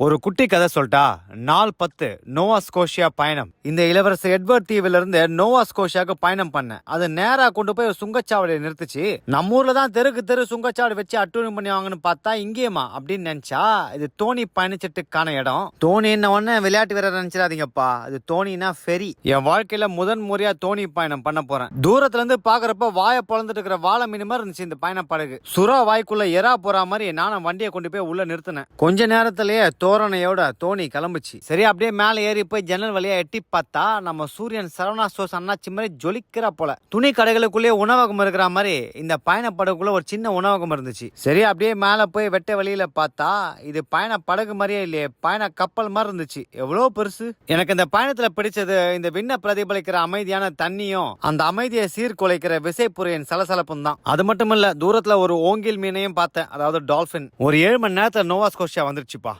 ஒரு குட்டி கதை சொல்லிட்டா. நாள் 10 நோவா ஸ்கோஷியா பயணம். இந்த இளவரசர் எட்வர்ட் தீவுல இருந்து நோவா ஸ்கோஷியாவுக்கு பயணம் பண்ண அது நேரா கொண்டு போய் ஒரு சுங்கச்சாவடியை நிறுத்துச்சு. நம்ம ஊர்ல தான் தெருக்கு தெரு சுங்கச்சாவடி வச்சு அட்டூழியம் பண்ணி வாங்கன்னு பார்த்தா இங்கேயுமா அப்படின்னு நினைச்சா இது தோனி பயணிச்சட்டுக்கான இடம். தோனி என்ன ஒண்ணு விளையாட்டு வீரர் நினைச்சிடாதீங்கப்பா, அது தோனினா ஃபெரி. என் வாழ்க்கையில முதன் முறையா தோனி பயணம் பண்ண போறேன். தூரத்துல இருந்து பாக்குறப்ப வாயை பொழந்துட்டு இருக்கிற வாழை மீன் மாதிரி இருந்துச்சு இந்த பயண படகு. சுறா வாய்க்குள்ள எறா போற மாதிரி நானும் வண்டியை கொண்டு போய் உள்ள நிறுத்தினேன். கொஞ்ச நேரத்திலேயே தோரணையோட தோனி கிளம்புச்சு. சரி, அப்படியே மேல ஏறி போய் ஜன்னல் வழியா எட்டி பார்த்தா நம்ம சூரியன் சரவணா ஸ்டோர்ஸ் அண்ணாச்சி மாதிரி ஜொலிக்கிறா போல. துணி கடைகளுக்குள்ளே உணவகம் இருக்கிற மாதிரி இந்த பயண படகுக்குள்ள ஒரு சின்ன உணவகம் இருந்துச்சு. சரி, அப்படியே மேல போய் வெட்ட வழியில பார்த்தா இது பயண படகு மாதிரியே இல்லையே, பயண கப்பல் மாதிரி இருந்துச்சு. எவ்வளவு பெருசு. எனக்கு இந்த பயணத்துல பிடிச்சது இந்த விண்ண பிரதிபலிக்கிற அமைதியான தண்ணியும் அந்த அமைதியை சீர்குலைக்கிற விசைப்புறையின் சலசலப்பும் தான். அது மட்டும் இல்ல, தூரத்துல ஒரு ஓங்கில் மீனையும் பார்த்தேன், அதாவது டால்பின். ஒரு 7 மணி நேரத்துல நோவா ஸ்கோஷியா வந்துருச்சுப்பா.